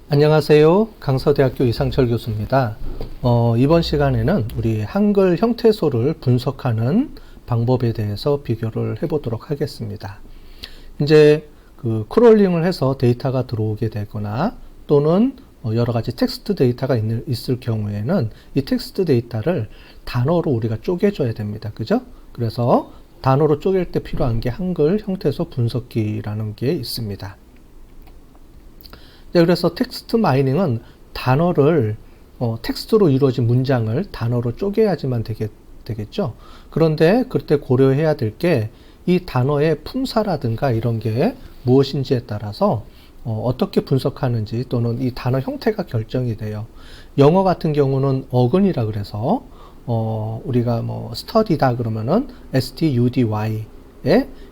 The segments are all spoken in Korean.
안녕하세요. 강서대학교 이상철 교수입니다. 이번 시간에는 우리 한글 형태소를 분석하는 방법에 대해서 비교를 해보도록 하겠습니다. 이제 크롤링을 해서 데이터가 들어오게 되거나 또는 여러 가지 텍스트 데이터가 있을 경우에는 이 텍스트 데이터를 단어로 우리가 쪼개줘야 됩니다. 그죠? 그래서 단어로 쪼갤 때 필요한 게 한글 형태소 분석기라는 게 있습니다. 그래서 텍스트 마이닝은 단어를 텍스트로 이루어진 문장을 단어로 쪼개야지만 되겠죠. 그런데 그때 고려해야 될 게 이 단어의 품사라든가 이런 게 무엇인지에 따라서 어떻게 분석하는지 또는 이 단어 형태가 결정이 돼요. 영어 같은 경우는 어근이라 그래서 우리가 뭐 study다 그러면은 study에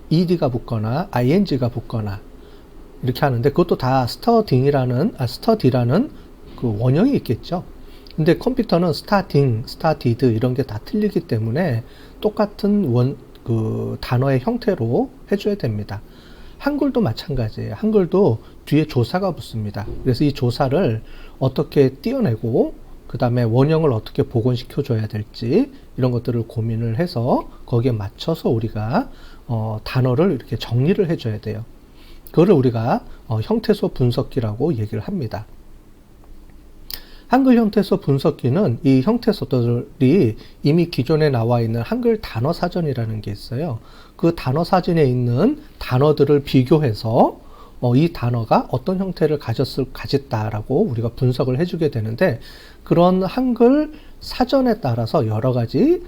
ed가 붙거나 ing가 붙거나 이렇게 하는데 그것도 다 스터디라는 그 원형이 있겠죠. 근데 컴퓨터는 스타팅, 스타디드 이런 게 다 틀리기 때문에 똑같은 그 단어의 형태로 해줘야 됩니다. 한글도 마찬가지예요. 한글도 뒤에 조사가 붙습니다. 그래서 이 조사를 어떻게 띄어내고 그 다음에 원형을 어떻게 복원시켜 줘야 될지 이런 것들을 고민을 해서 거기에 맞춰서 우리가 단어를 이렇게 정리를 해줘야 돼요. 그거를 우리가 형태소 분석기라고 얘기를 합니다. 한글 형태소 분석기는 이 형태소들이 이미 기존에 나와 있는 한글 단어 사전이라는 게 있어요. 그 단어 사전에 있는 단어들을 비교해서 이 단어가 어떤 형태를 가졌다라고 우리가 분석을 해주게 되는데, 그런 한글 사전에 따라서 여러 가지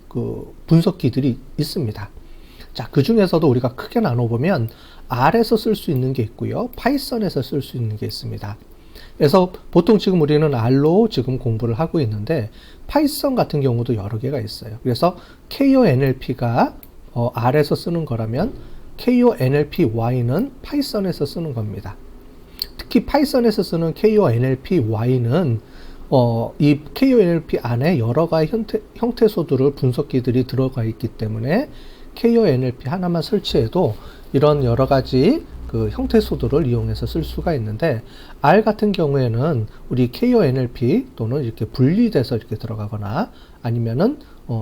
그 분석기들이 있습니다. 자, 그 중에서도 우리가 크게 나눠보면 R에서 쓸 수 있는 게 있고요, 파이썬에서 쓸 수 있는 게 있습니다. 그래서 보통 지금 우리는 R로 지금 공부를 하고 있는데 파이썬 같은 경우도 여러 개가 있어요. 그래서 KONLP가 R에서 쓰는 거라면 KONLPY는 파이썬에서 쓰는 겁니다. 특히 파이썬에서 쓰는 KONLPY는 이 KONLP 안에 여러 가지 형태소들을 분석기들이 들어가 있기 때문에 KONLP 하나만 설치해도 이런 여러 가지 그 형태소들을 이용해서 쓸 수가 있는데, R 같은 경우에는 우리 KONLP 또는 이렇게 분리돼서 이렇게 들어가거나 아니면은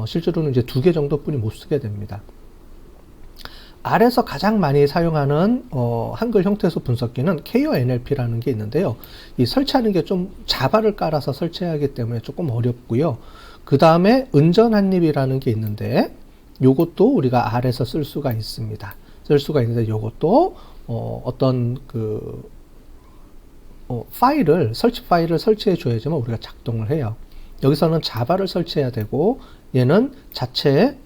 실제로는 이제 2개 정도뿐이 못 쓰게 됩니다. R에서 가장 많이 사용하는 한글 형태소 분석기는 KONLP라는 게 있는데요. 이 설치하는 게 좀 자바를 깔아서 설치해야 하기 때문에 조금 어렵고요. 그 다음에 은전한입이라는 게 있는데 요것도 우리가 R에서 쓸 수가 있습니다. 쓸 수가 있는데 요것도 어떤 그 설치 파일을 설치해 줘야지만 우리가 작동을 해요. 여기서는 자바를 설치해야 되고 얘는 자체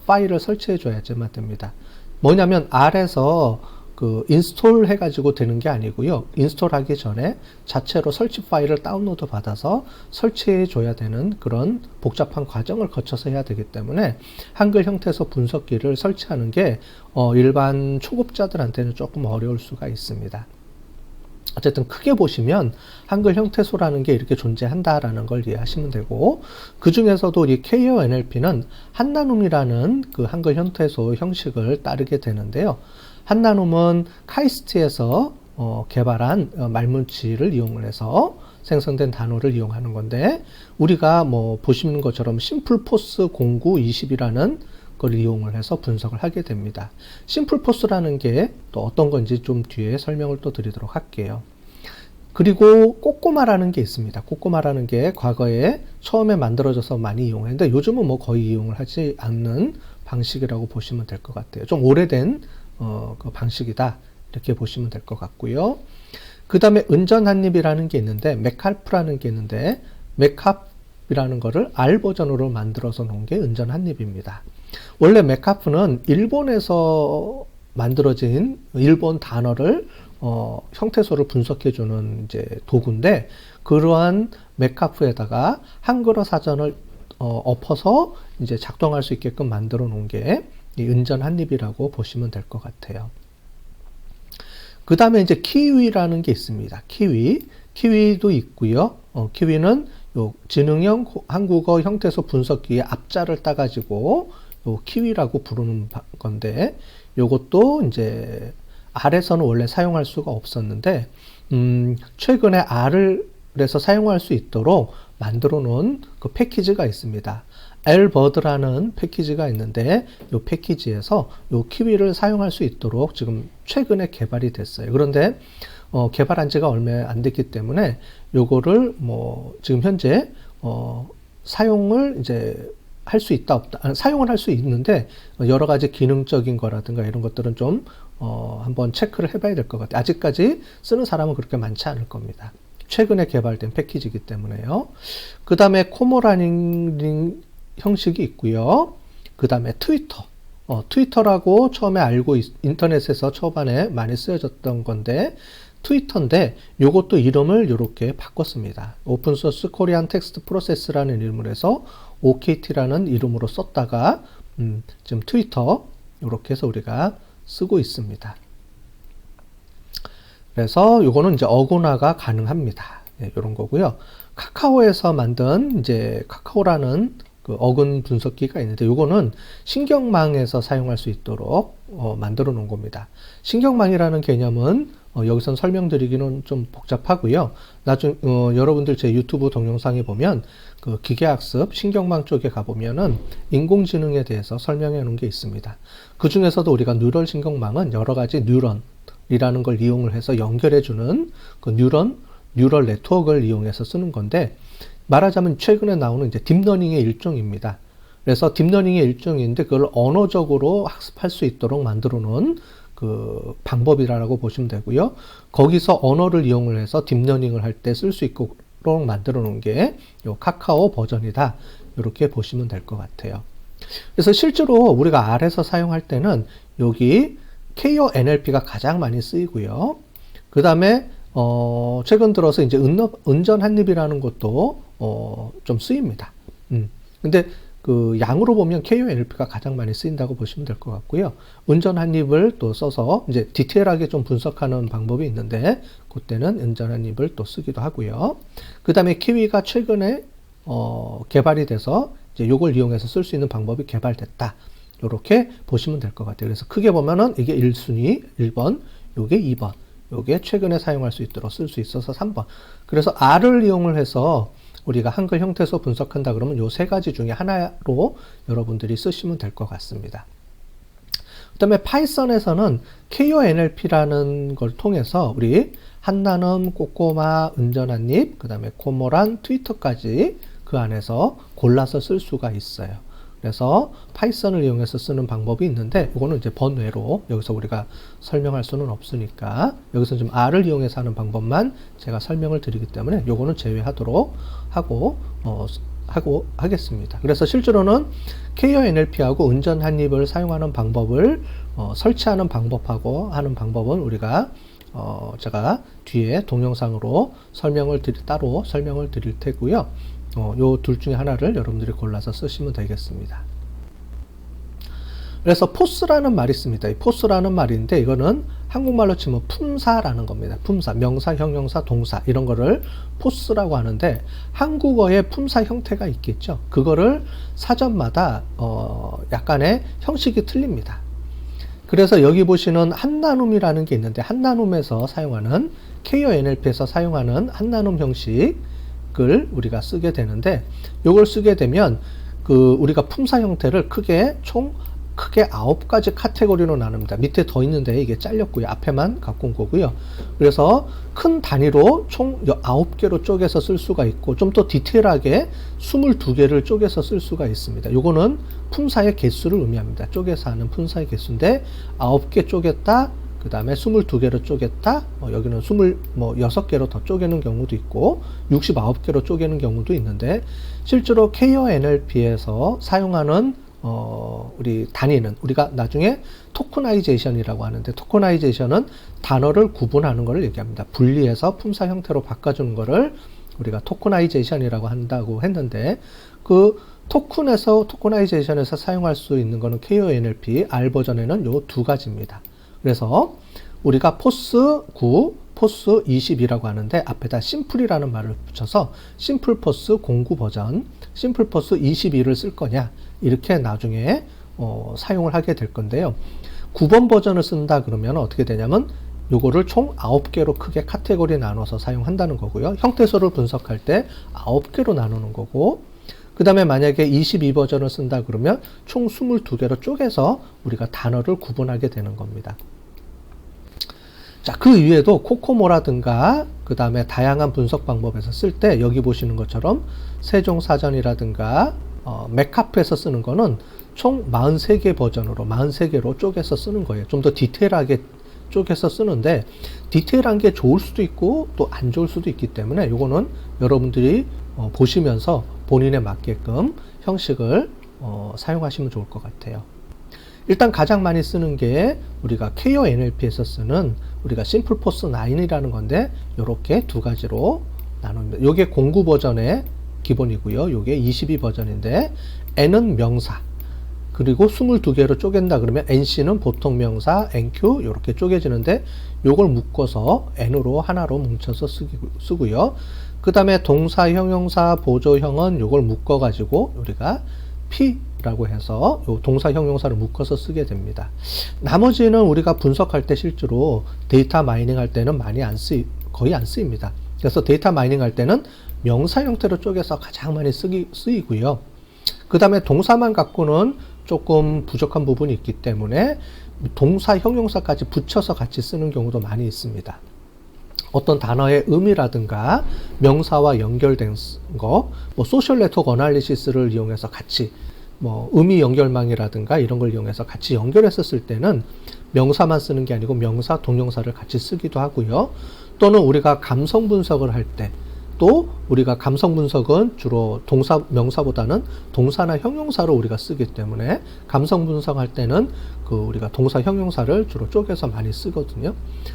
파일을 설치해 줘야지만 됩니다. 뭐냐면 R에서 그 인스톨 해가지고 되는 게 아니고요. 인스톨 하기 전에 자체로 설치 파일을 다운로드 받아서 설치해 줘야 되는 그런 복잡한 과정을 거쳐서 해야 되기 때문에 한글 형태소 분석기를 설치하는 게 일반 초급자들한테는 조금 어려울 수가 있습니다. 어쨌든 크게 보시면 한글 형태소라는 게 이렇게 존재한다라는 걸 이해하시면 되고, 그 중에서도 이 KONLP는 한나눔이라는 그 한글 형태소 형식을 따르게 되는데요. 한나눔은 카이스트에서 개발한 말문치를 이용을 해서 생성된 단어를 이용하는 건데, 우리가 뭐 보시는 것처럼 심플포스 0920이라는 걸 이용을 해서 분석을 하게 됩니다. 심플포스라는 게 또 어떤 건지 좀 뒤에 설명을 또 드리도록 할게요. 그리고 꼬꼬마라는 게 있습니다. 꼬꼬마라는 게 과거에 처음에 만들어져서 많이 이용했는데 요즘은 뭐 거의 이용을 하지 않는 방식이라고 보시면 될 것 같아요. 좀 오래된 그 방식이다 이렇게 보시면 될 것 같고요. 그 다음에 은전한입이라는 게 있는데 맥할프라는 게 있는데 맥합이라는 거를 R 버전으로 만들어서 놓은 게 은전한입입니다. 원래 맥하프는 일본에서 만들어진 일본 단어를 형태소를 분석해주는 이제 도구인데, 그러한 맥하프에다가 한글어 사전을 엎어서 이제 작동할 수 있게끔 만들어 놓은 게 이 은전한입이라고 보시면 될 것 같아요. 그 다음에 이제 키위라는 게 있습니다. 키위도 있고요. 키위는 요 지능형 한국어 형태소 분석기의 앞자를 따가지고 요 키위라고 부르는 건데, 요것도 이제 R에서는 원래 사용할 수가 없었는데 최근에 R에서 사용할 수 있도록 만들어 놓은 그 패키지가 있습니다. Lbird라는 패키지가 있는데 이 패키지에서 이 키위를 사용할 수 있도록 지금 최근에 개발이 됐어요. 그런데 개발한 지가 얼마 안 됐기 때문에 요거를 뭐 지금 현재 사용을 이제 할 수 있다 없다, 사용을 할 수 있는데 여러 가지 기능적인 거라든가 이런 것들은 좀 한번 체크를 해봐야 될 것 같아요. 아직까지 쓰는 사람은 그렇게 많지 않을 겁니다. 최근에 개발된 패키지이기 때문에요. 그 다음에 코모라닝 형식이 있고요. 그 다음에 트위터. 트위터라고 처음에 알고 인터넷에서 초반에 많이 쓰여졌던 건데 트위터인데 요것도 이름을 이렇게 바꿨습니다. 오픈소스 코리안 텍스트 프로세스라는 이름으로 해서 OKT라는 이름으로 썼다가 지금 트위터 이렇게 해서 우리가 쓰고 있습니다. 그래서 요거는 이제 어근화가 가능합니다. 네, 이런 거고요. 카카오에서 만든 이제 카카오라는 그 어근 분석기가 있는데 요거는 신경망에서 사용할 수 있도록 만들어 놓은 겁니다. 신경망이라는 개념은 여기선 설명드리기는 좀 복잡하고요. 여러분들 제 유튜브 동영상에 보면 그 기계학습 신경망 쪽에 가보면은 인공지능에 대해서 설명해 놓은 게 있습니다. 그 중에서도 우리가 뉴럴 신경망은 여러 가지 뉴런이라는 걸 이용을 해서 연결해 주는 그 뉴럴 네트워크를 이용해서 쓰는 건데 말하자면 최근에 나오는 이제 딥러닝의 일종입니다. 그래서 딥러닝의 일종인데 그걸 언어적으로 학습할 수 있도록 만들어 놓은 그 방법이라고 보시면 되고요. 거기서 언어를 이용을 해서 딥러닝을 할 때 쓸 수 있도록 만들어 놓은 게 요 카카오 버전이다. 이렇게 보시면 될 것 같아요. 그래서 실제로 우리가 R에서 사용할 때는 여기 K-O NLP가 가장 많이 쓰이고요. 그 다음에 최근 들어서 이제 은전 한입이라는 것도 좀 쓰입니다. 근데 그 양으로 보면 K-O NLP가 가장 많이 쓰인다고 보시면 될 것 같고요. 은전 한입을 또 써서 이제 디테일하게 좀 분석하는 방법이 있는데 그때는 은전 한입을 또 쓰기도 하고요. 그 다음에 키위가 최근에 개발이 돼서 이제 요걸 이용해서 쓸 수 있는 방법이 개발됐다. 이렇게 보시면 될 것 같아요. 그래서 크게 보면은 이게 1순위 1번, 요게 2번. 요게 최근에 사용할 수 있도록 쓸 수 있어서 3번. 그래서 R을 이용을 해서 우리가 한글 형태에서 분석한다 그러면 요 세 가지 중에 하나로 여러분들이 쓰시면 될 것 같습니다. 그 다음에 파이썬에서는 KONLP라는 걸 통해서 우리 한나눔, 꼬꼬마, 은전한입, 그 다음에 코모란, 트위터까지 그 안에서 골라서 쓸 수가 있어요. 그래서 파이썬을 이용해서 쓰는 방법이 있는데 이거는 이제 번외로 여기서 우리가 설명할 수는 없으니까 여기서 좀 R을 이용해서 하는 방법만 제가 설명을 드리기 때문에 이거는 제외하도록 하겠습니다. 그래서 실제로는 KONLP하고 은전 한입을 사용하는 방법을 설치하는 방법하고 하는 방법은 우리가 제가 뒤에 동영상으로 따로 설명을 드릴 테고요. 요 둘 중에 하나를 여러분들이 골라서 쓰시면 되겠습니다. 그래서 포스라는 말이 있습니다. 이 포스라는 말인데 이거는 한국말로 치면 품사라는 겁니다. 품사, 명사, 형용사, 동사 이런 거를 포스라고 하는데 한국어에 품사 형태가 있겠죠. 그거를 사전마다 약간의 형식이 틀립니다. 그래서 여기 보시는 한나눔이라는 게 있는데 한나눔에서 사용하는 KONLP에서 사용하는 한나눔 형식을 우리가 쓰게 되는데 이걸 쓰게 되면 그 우리가 품사 형태를 크게 9가지 카테고리로 나눕니다. 밑에 더 있는데 이게 잘렸고요. 앞에만 갖고 온 거고요. 그래서 큰 단위로 총 9개로 쪼개서 쓸 수가 있고 좀 더 디테일하게 22개를 쪼개서 쓸 수가 있습니다. 요거는 품사의 개수를 의미합니다. 쪼개서 하는 품사의 개수인데 9개 쪼갰다. 그 다음에 22개로 쪼갰다. 여기는 26개로 더 쪼개는 경우도 있고 69개로 쪼개는 경우도 있는데 실제로 KONLP에서 사용하는 우리 단위는 우리가 나중에 토커나이제이션이라고 하는데 토커나이제이션은 단어를 구분하는 것을 얘기합니다. 분리해서 품사 형태로 바꿔주는 것을 우리가 토커나이제이션이라고 한다고 했는데 그 토커나이제이션에서 사용할 수 있는 것은 KONLP R 버전에는 요 두 가지입니다. 그래서 우리가 포스 9, 포스 20이라고 하는데 앞에다 심플이라는 말을 붙여서 심플 포스 09 버전, 심플 포스 22를 쓸 거냐 이렇게 나중에 사용을 하게 될 건데요. 9번 버전을 쓴다 그러면 어떻게 되냐면 요거를 총 9개로 크게 카테고리 나눠서 사용한다는 거고요. 형태소를 분석할 때 9개로 나누는 거고, 그 다음에 만약에 22버전을 쓴다 그러면 총 22개로 쪼개서 우리가 단어를 구분하게 되는 겁니다. 자, 그 이외에도 코코모라든가 그 다음에 다양한 분석 방법에서 쓸 때 여기 보시는 것처럼 세종사전이라든가 맥카프에서 쓰는 거는 총 43개 버전으로 43개로 쪼개서 쓰는 거예요. 좀 더 디테일하게 쪼개서 쓰는데, 디테일한 게 좋을 수도 있고 또 안 좋을 수도 있기 때문에 이거는 여러분들이 보시면서 본인에 맞게끔 형식을 사용하시면 좋을 것 같아요. 일단 가장 많이 쓰는 게 우리가 케어 NLP에서 쓰는 우리가 심플포스 9이라는 건데, 이렇게 두 가지로 나눕니다. 요게 09 버전의 기본이고요. 요게 22 버전인데, N은 명사, 그리고 22개로 쪼갠다 그러면 NC는 보통 명사, NQ 이렇게 쪼개지는데, 요걸 묶어서 N으로 하나로 뭉쳐서 쓰고요. 그 다음에 동사, 형용사, 보조형은 요걸 묶어 가지고 우리가 P라고 해서 요 동사, 형용사를 묶어서 쓰게 됩니다. 나머지는 우리가 분석할 때 실제로 데이터 마이닝 할 때는 거의 안 쓰입니다. 그래서 데이터 마이닝 할 때는 명사 형태로 쪼개서 가장 많이 쓰이고요. 그 다음에 동사만 갖고는 조금 부족한 부분이 있기 때문에 동사, 형용사까지 붙여서 같이 쓰는 경우도 많이 있습니다. 어떤 단어의 의미라든가 명사와 연결된 거, 소셜 네트워크 어널리시스를 이용해서 같이 의미 연결망이라든가 이런 걸 이용해서 같이 연결해서 쓸 때는 명사만 쓰는 게 아니고 명사, 동명사를 같이 쓰기도 하고요. 또는 우리가 감성 분석을 할 때, 또 우리가 감성 분석은 주로 동사, 명사보다는 동사나 형용사로 우리가 쓰기 때문에 감성 분석할 때는 우리가 동사, 형용사를 주로 쪼개서 많이 쓰거든요.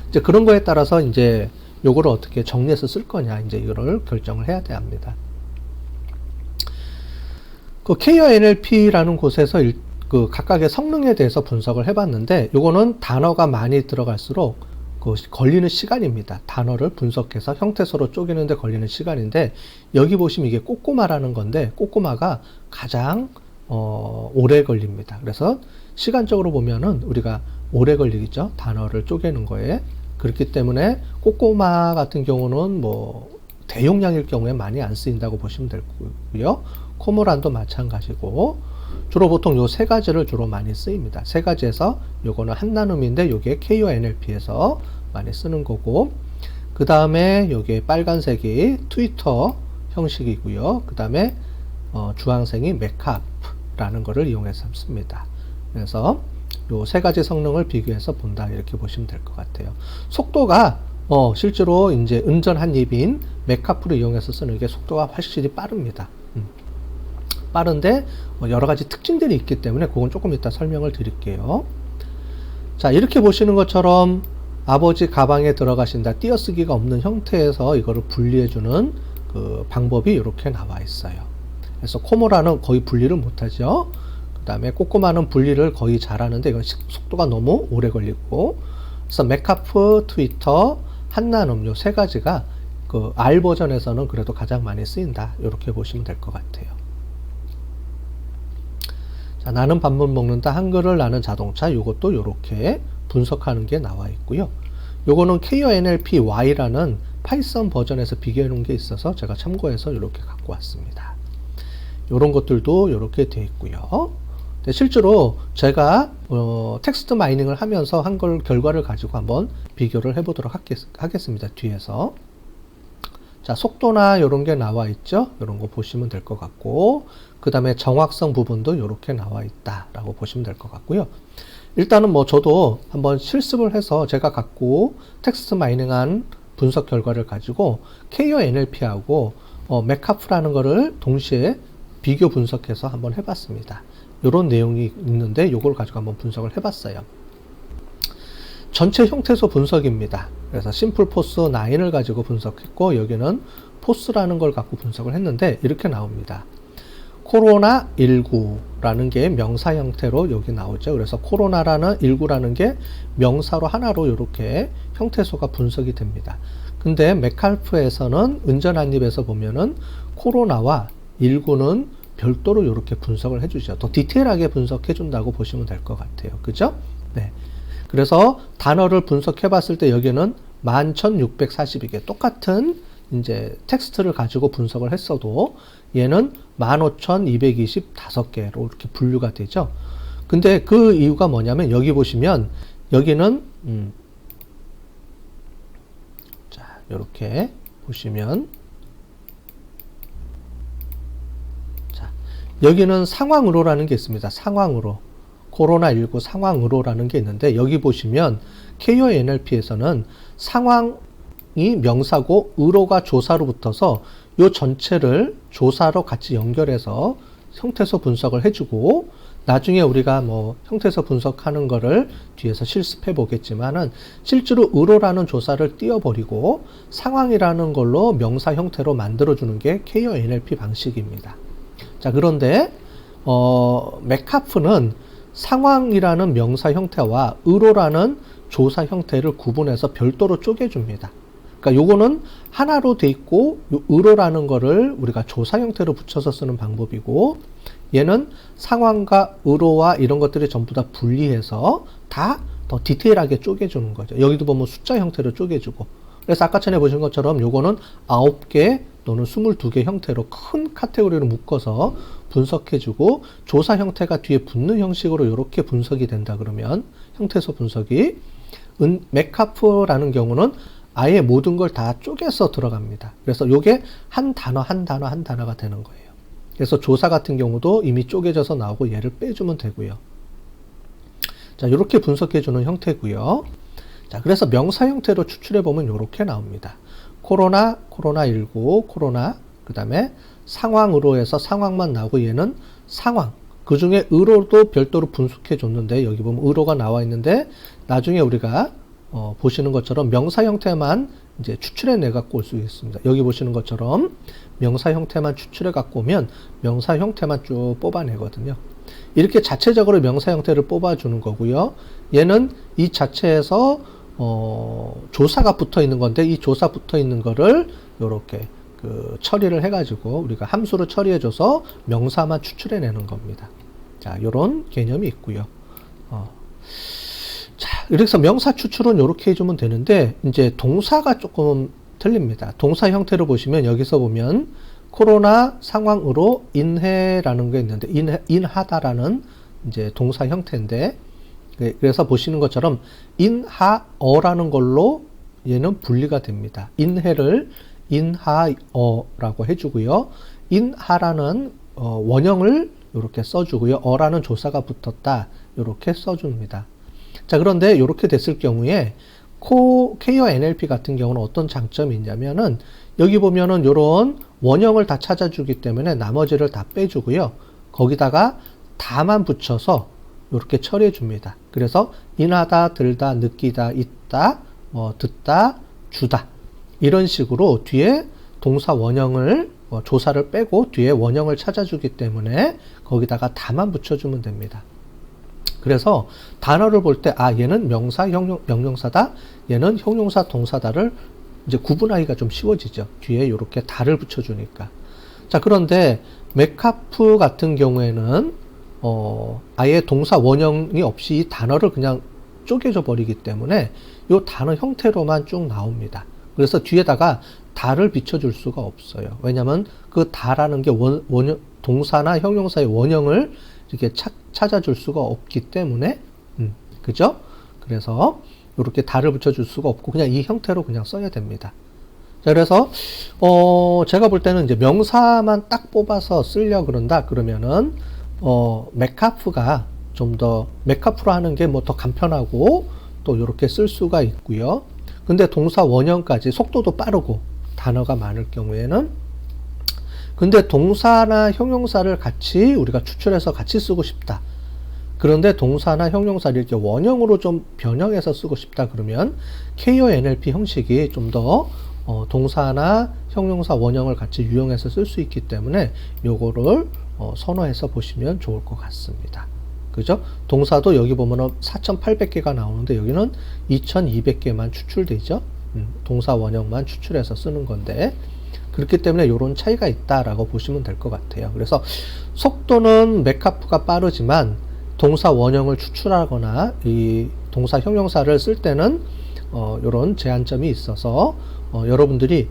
이제 그런 거에 따라서 이제 요거를 어떻게 정리해서 쓸 거냐, 이제 이거를 결정을 해야 합니다. 케어 NLP라는 곳에서 각각의 성능에 대해서 분석을 해봤는데, 요거는 단어가 많이 들어갈수록 걸리는 시간입니다. 단어를 분석해서 형태소로 쪼개는데 걸리는 시간인데, 여기 보시면 이게 꼬꼬마라는 건데, 꼬꼬마가 가장 오래 걸립니다. 그래서 시간적으로 보면은 우리가 오래 걸리겠죠, 단어를 쪼개는 거에. 그렇기 때문에 꼬꼬마 같은 경우는 대용량일 경우에 많이 안 쓰인다고 보시면 될 거고요. 코모란도 마찬가지고, 주로 보통 요 세 가지를 주로 많이 쓰입니다. 세 가지에서 요거는 한 나눔인데, 요게 KO NLP에서 많이 쓰는 거고, 그 다음에 요게 빨간색이 트위터 형식이고요. 그 다음에 주황색이 맥카프라는 거를 이용해서 씁니다. 그래서 요 세 가지 성능을 비교해서 본다, 이렇게 보시면 될 것 같아요. 속도가 실제로 이제 은전 한 입인 맥카프를 이용해서 쓰는 게 속도가 확실히 빠릅니다. 빠른데 여러 가지 특징들이 있기 때문에 그건 조금 이따 설명을 드릴게요. 자, 이렇게 보시는 것처럼 아버지 가방에 들어가신다, 띄어쓰기가 없는 형태에서 이거를 분리해주는 방법이 이렇게 나와 있어요. 그래서 코모라는 거의 분리를 못하죠. 그 다음에 꼬꼬마는 분리를 거의 잘하는데 이건 속도가 너무 오래 걸리고, 그래서 맥카프, 트위터, 한나눔 요 세 가지가 R 버전에서는 그래도 가장 많이 쓰인다, 이렇게 보시면 될 것 같아요. 자, 나는 밥을 먹는다, 한글을 나는 자동차, 요것도 이렇게 분석하는 게 나와 있고요. 요거는 KO NLP Y라는 파이썬 버전에서 비교해 놓은 게 있어서 제가 참고해서 이렇게 갖고 왔습니다. 요런 것들도 이렇게 되어 있고요. 네, 실제로 제가 텍스트 마이닝을 하면서 한 걸 결과를 가지고 한번 비교를 해보도록 하겠습니다. 뒤에서. 자, 속도나 이런 게 나와 있죠. 이런 거 보시면 될 것 같고, 그 다음에 정확성 부분도 이렇게 나와 있다라고 보시면 될 것 같고요. 일단은 저도 한번 실습을 해서 제가 갖고 텍스트 마이닝한 분석 결과를 가지고 KO NLP하고 맥카프라는 거를 동시에 비교 분석해서 한번 해봤습니다. 이런 내용이 있는데 이걸 가지고 한번 분석을 해봤어요. 전체 형태소 분석입니다. 그래서 심플포스 9을 가지고 분석했고, 여기는 포스라는 걸 갖고 분석을 했는데 이렇게 나옵니다. 코로나19라는 게 명사 형태로 여기 나오죠. 그래서 코로나라는 19라는 게 명사로 하나로 이렇게 형태소가 분석이 됩니다. 근데 맥카프에서는 은전 한입에서 보면은 코로나와 19는 별도로 이렇게 분석을 해주죠. 더 디테일하게 분석해 준다고 보시면 될 것 같아요. 그죠? 네. 그래서 단어를 분석해 봤을 때 여기는 11,642개 똑같은 이제 텍스트를 가지고 분석을 했어도 얘는 15,225개로 이렇게 분류가 되죠. 근데 그 이유가 뭐냐면 여기 보시면 여기는 자, 이렇게 보시면 자, 여기는 상황으로라는 게 있습니다. 상황으로. 코로나19 상황으로라는 게 있는데 여기 보시면 KONLP에서는 상황이 명사고 의로가 조사로 붙어서 이 전체를 조사로 같이 연결해서 형태소 분석을 해주고 나중에 우리가 뭐 형태소 분석하는 거를 뒤에서 실습해 보겠지만은 실제로 의로라는 조사를 띄워버리고 상황이라는 걸로 명사 형태로 만들어주는 게 KONLP 방식입니다. 자, 그런데 메카프는 상황이라는 명사 형태와 의로라는 조사 형태를 구분해서 별도로 쪼개줍니다. 그러니까 요거는 하나로 돼 있고 의로라는 거를 우리가 조사 형태로 붙여서 쓰는 방법이고 얘는 상황과 의로와 이런 것들이 전부 다 분리해서 다 더 디테일하게 쪼개주는 거죠. 여기도 보면 숫자 형태로 쪼개주고 그래서 아까 전에 보신 것처럼 요거는 9개 또는 22개 형태로 큰 카테고리로 묶어서 분석해주고 조사 형태가 뒤에 붙는 형식으로 이렇게 분석이 된다 그러면 형태소 분석이 메카프라는 경우는 아예 모든 걸 다 쪼개서 들어갑니다. 그래서 요게 한 단어 한 단어 한 단어가 되는 거예요. 그래서 조사 같은 경우도 이미 쪼개져서 나오고 얘를 빼주면 되고요. 자, 이렇게 분석해주는 형태고요. 자, 그래서 명사 형태로 추출해보면 이렇게 나옵니다. 코로나, 코로나19, 코로나, 그 다음에 상황으로 해서 상황만 나오고 얘는 상황. 그 중에 의로도 별도로 분석해 줬는데 여기 보면 의로가 나와 있는데 나중에 우리가 보시는 것처럼 명사 형태만 이제 추출해 내 갖고 올 수 있습니다. 여기 보시는 것처럼 명사 형태만 추출해 갖고 오면 명사 형태만 쭉 뽑아내거든요. 이렇게 자체적으로 명사 형태를 뽑아주는 거고요. 얘는 이 자체에서 조사가 붙어 있는 건데 이 조사 붙어 있는 거를 이렇게 처리를 해가지고 우리가 함수로 처리해줘서 명사만 추출해내는 겁니다. 자, 요런 개념이 있고요. 자, 그래서 명사 추출은 이렇게 해주면 되는데 이제 동사가 조금 틀립니다. 동사 형태로 보시면 여기서 보면 코로나 상황으로 인해라는 게 있는데 인하다라는 이제 동사 형태인데 그래서 보시는 것처럼 인하어라는 걸로 얘는 분리가 됩니다. 인해를 인하어라고 해주고요. 인하라는 원형을 이렇게 써주고요. 어라는 조사가 붙었다 이렇게 써줍니다. 자, 그런데 이렇게 됐을 경우에 KONLP 같은 경우는 어떤 장점이 있냐면은 여기 보면은 이런 원형을 다 찾아주기 때문에 나머지를 다 빼주고요. 거기다가 다만 붙여서 이렇게 처리해 줍니다. 그래서 인하다, 들다, 느끼다, 있다, 듣다, 주다 이런 식으로 뒤에 동사 원형을 조사를 빼고 뒤에 원형을 찾아주기 때문에 거기다가 다만 붙여주면 됩니다. 그래서 단어를 볼 때 얘는 명사, 명령사다, 얘는 형용사, 동사다를 이제 구분하기가 좀 쉬워지죠. 뒤에 이렇게 다를 붙여주니까. 자, 그런데 메카프 같은 경우에는 아예 동사 원형이 없이 이 단어를 그냥 쪼개져 버리기 때문에 이 단어 형태로만 쭉 나옵니다. 그래서 뒤에다가 다를 비춰줄 수가 없어요. 왜냐하면 그 다라는 게 동사나 형용사의 원형을 이렇게 찾아줄 수가 없기 때문에 그죠? 그래서 이렇게 다를 붙여줄 수가 없고 그냥 이 형태로 그냥 써야 됩니다. 자, 그래서 제가 볼 때는 이제 명사만 딱 뽑아서 쓰려고 그런다 그러면은 메카프가 좀 더 메카프로 하는 게 뭐 더 간편하고 또 이렇게 쓸 수가 있고요. 근데 동사 원형까지 속도도 빠르고 단어가 많을 경우에는 근데 동사나 형용사를 같이 우리가 추출해서 같이 쓰고 싶다. 그런데 동사나 형용사를 이렇게 원형으로 좀 변형해서 쓰고 싶다 그러면 KONLP 형식이 좀 더 동사나 형용사 원형을 같이 유형해서 쓸 수 있기 때문에 요거를 선호해서 보시면 좋을 것 같습니다. 그죠? 동사도 여기 보면은 4,800개가 나오는데 여기는 2,200개만 추출되죠. 동사 원형만 추출해서 쓰는 건데 그렇기 때문에 이런 차이가 있다라고 보시면 될 것 같아요. 그래서 속도는 메카프가 빠르지만 동사 원형을 추출하거나 이 동사 형용사를 쓸 때는 이런 제한점이 있어서 여러분들이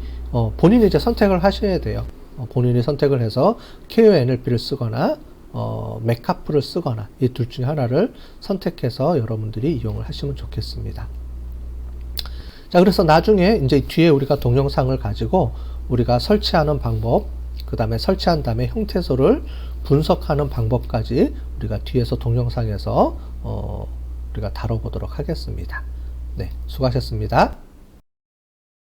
본인이 이제 선택을 하셔야 돼요. 본인이 선택을 해서 KONLP를 쓰거나 맥카프를 쓰거나 이 둘 중에 하나를 선택해서 여러분들이 이용을 하시면 좋겠습니다. 자, 그래서 나중에 이제 뒤에 우리가 동영상을 가지고 우리가 설치하는 방법, 그 다음에 설치한 다음에 형태소를 분석하는 방법까지 우리가 뒤에서 동영상에서 우리가 다뤄보도록 하겠습니다. 네, 수고하셨습니다.